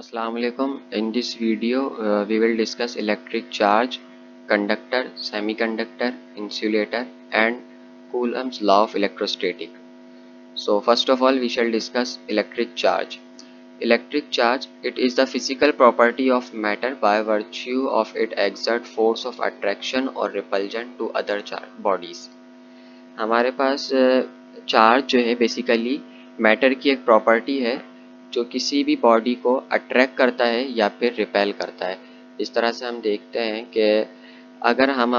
Assalamu alaikum. In this video, we will discuss electric charge, conductor, semiconductor, insulator, and Coulomb's law of electrostatic. So, first of all, we shall discuss electric charge. Electric charge, it is the physical property of matter by virtue of it exert force of attraction or repulsion to other bodies. हमारे पास charge जो है basically matter की एक property है जो किसी भी body को अट्रैक्ट करता है या फिर रिपेल करता है। इस तरह से हम देखते हैं कि अगर हम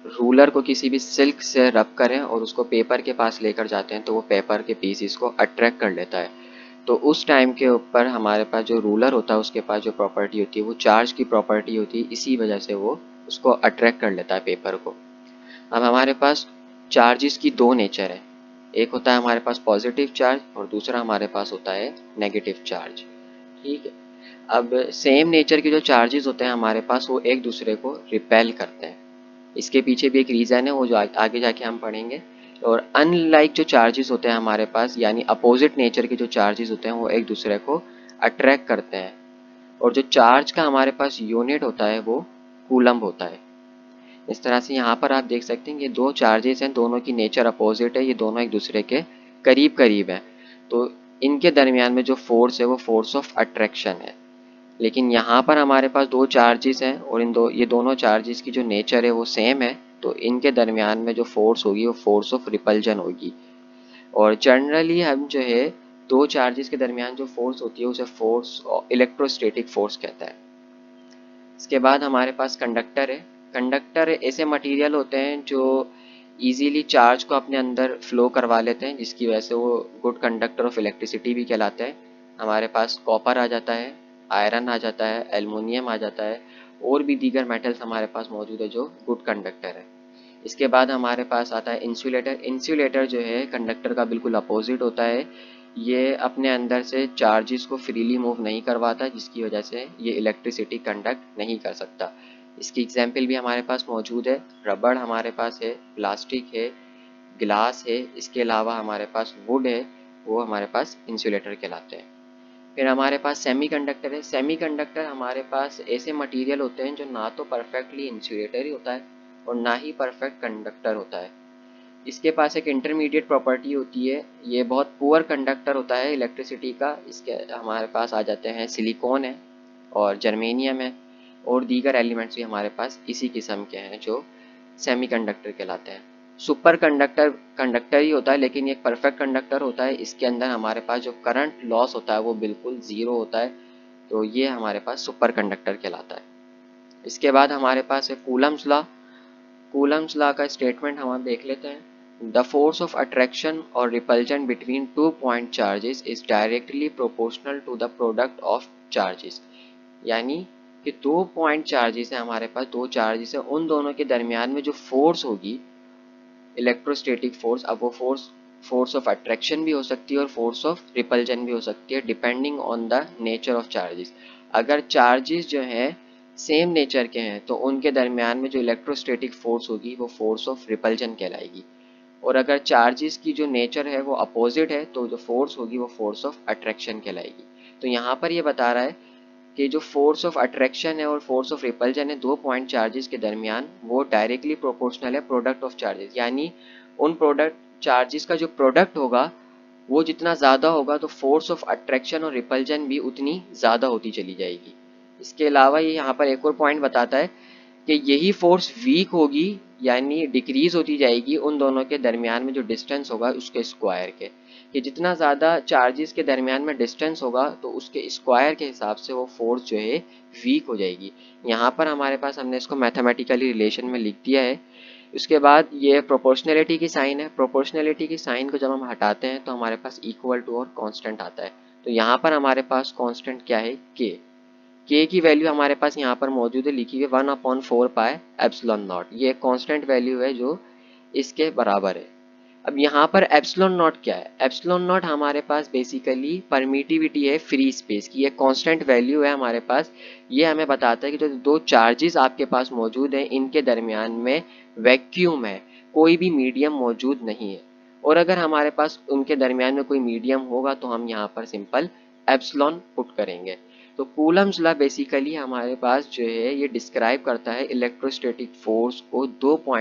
रूलर को किसी भी सिल्क से रब करें और उसको पेपर के पास लेकर जाते हैं तो वो पेपर के पीसीस को अट्रैक्ट कर लेता है। तो उस टाइम के ऊपर हमारे पास जो रूलर होता है उसके पास जो प्रॉपर्टी होती है वो चार्ज की प्रॉपर्टी होती है, इसी वजह से वो उसको अट्रैक्ट कर लेता है पेपर को। अब हमारे पास चार्जेस की दो नेचर है, एक होता है हमारे पास पॉजिटिव चार्ज और दूसरा हमारे पास होता है नेगेटिव चार्ज। ठीक है, अब सेम नेचर के जो चार्जेस होते हैं हमारे पास वो एक दूसरे को रिपेल करते हैं। इसके पीछे भी एक रीज़न है, वो जो आगे जाके हम पढ़ेंगे। और अनलाइक जो चार्जेस होते हैं हमारे पास, यानी अपोजिट नेचर के जो चार्जेस होते हैं वो एक दूसरे को अट्रैक्ट करते हैं। और जो चार्ज का हमारे पास यूनिट होता है वो कूलम्ब होता है। इस तरह से यहाँ पर आप देख सकते हैं कि दो चार्जेस हैं, दोनों की नेचर अपोजिट है, ये दोनों एक दूसरे के करीब करीब हैं, तो इनके दरमियान में जो फोर्स है वो फोर्स ऑफ अट्रैक्शन है। लेकिन यहाँ पर हमारे पास दो चार्जेस हैं और ये दोनों चार्जेस की जो नेचर है वो सेम है, तो इनके दरमियान में जो फोर्स होगी वो फोर्स ऑफ रिपल्जन होगी। और जनरली हम जो है दो चार्जेस के दरमियान जो फोर्स होती है उसे फोर्स इलेक्ट्रोस्टैटिक फोर्स कहता है। इसके बाद हमारे पास कंडक्टर है। कंडक्टर ऐसे मटेरियल होते हैं जो इजीली चार्ज को अपने अंदर फ्लो करवा लेते हैं, जिसकी वजह से वो गुड कंडक्टर ऑफ इलेक्ट्रिसिटी भी कहलाते हैं। हमारे पास कॉपर आ जाता है, आयरन आ जाता है, एल्युमिनियम आ जाता है, और भी दीगर मेटल्स हमारे पास मौजूद है जो गुड कंडक्टर है। इसके बाद हमारे पास आता है इंसुलेटर। इंसुलेटर जो है कंडक्टर का बिल्कुल अपोजिट होता है, ये अपने अंदर से चार्जेस को फ्रीली मूव नहीं करवाता, जिसकी वजह से ये इलेक्ट्रिसिटी कंडक्ट नहीं कर सकता। इसकी एग्जाम्पल भी हमारे पास मौजूद है, रबड़ हमारे पास है, प्लास्टिक है, गिलास है, इसके अलावा हमारे पास वुड है, वो हमारे पास इंसुलेटर कहलाते हैं। फिर हमारे पास सेमीकंडक्टर है। सेमीकंडक्टर हमारे पास ऐसे मटेरियल होते हैं जो ना तो परफेक्टली इंसुलेटर ही होता है और ना ही परफेक्ट कंडक्टर होता है। इसके पास एक इंटरमीडिएट प्रॉपर्टी होती है, ये बहुत पुअर कंडक्टर होता है इलेक्ट्रिसिटी का। इसके हमारे पास आ जाते हैं सिलिकॉन है और जर्मेनियम है, और दीगर एलिमेंट्स भी हमारे पास इसी किस्म के हैं जो सेमीकंडक्टर कहलाते हैं। सुपर कंडक्टर कंडक्टर ही होता है, लेकिन ये एक परफेक्ट कंडक्टर होता है। इसके अंदर हमारे पास जो करंट लॉस होता है वो बिल्कुल ज़ीरो होता है, तो ये हमारे पास सुपर कंडक्टर कहलाता है। इसके बाद हमारे पास है कूलम्स लॉ। कूलम्स लॉ का स्टेटमेंट हम देख लेते हैं। द फोर्स ऑफ अट्रैक्शन और repulsion between 2 point charges is directly proportional to the product of charges. यानी कि 2 पॉइंट चार्जेस है हमारे पास, दो चार्जेस है, उन दोनों के दरमियान में जो फोर्स होगी इलेक्ट्रोस्टैटिक फोर्स, अब वो फोर्स ऑफ अट्रैक्शन भी हो सकती है और फोर्स ऑफ रिपल्जन भी हो सकती है, depending on the nature of charges. अगर चार्जेस जो हैं सेम नेचर के हैं तो उनके दरमियान में जो इलेक्ट्रोस्टैटिक फोर्स होगी वो फोर्स ऑफ रिपल्जन कहलाएगी, और अगर चार्जेस की जो नेचर है वो अपोजिट है तो जो फोर्स होगी वो फोर्स ऑफ अट्रैक्शन कहलाएगी। तो यहाँ पर ये बता रहा है कि जो फोर्स ऑफ अट्रैक्शन है और फोर्स ऑफ रिपल्जन है 2 पॉइंट चार्जेस के दरमियान, वो डायरेक्टली प्रोपोर्शनल है प्रोडक्ट ऑफ चार्जेस। यानी उन प्रोडक्ट चार्जेस का जो प्रोडक्ट होगा वो जितना ज़्यादा होगा तो फोर्स ऑफ अट्रैक्शन और रिपल्जन भी उतनी ज़्यादा होती चली जाएगी। इसके अलावा ये यहाँ पर एक और पॉइंट बताता है कि यही फोर्स वीक होगी, यानी डिक्रीज होती जाएगी उन दोनों के दरमियान में जो डिस्टेंस होगा उसके स्क्वायर के, कि जितना ज़्यादा चार्जेस के दरमियान में डिस्टेंस होगा तो उसके स्क्वायर के हिसाब से वो फोर्स जो है वीक हो जाएगी। यहाँ पर हमारे पास हमने इसको मैथमेटिकली रिलेशन में लिख दिया है। उसके बाद ये प्रोपोर्शनलिटी की साइन है। प्रोपोर्शनलिटी की साइन को जब हम हटाते हैं तो हमारे पास इक्वल टू और कांस्टेंट आता है। तो यहाँ पर हमारे पास कांस्टेंट क्या है, के की वैल्यू हमारे पास यहाँ पर मौजूद है, लिखी हुई 1/4 पाई एप्सिलॉन नॉट। ये एक कांस्टेंट वैल्यू है जो इसके बराबर है। अब यहाँ पर एप्सिलॉन नॉट क्या है, एप्सिलॉन नॉट हमारे पास बेसिकली परमिटिविटी है फ्री स्पेस की, ये कांस्टेंट वैल्यू है हमारे पास। ये हमें बताता है कि जो दो चार्जेस आपके पास मौजूद हैं इनके दरमियान में वैक्यूम है, कोई भी मीडियम मौजूद नहीं है। और अगर हमारे पास उनके दरमियान में कोई मीडियम होगा तो हम यहाँ पर सिंपल एप्सिलॉन पुट करेंगे। तो कूलम्स लॉ बेसिकली हमारे पास जो है ये डिस्क्राइब करता है इलेक्ट्रोस्टैटिक फोर्स को दो पॉइंट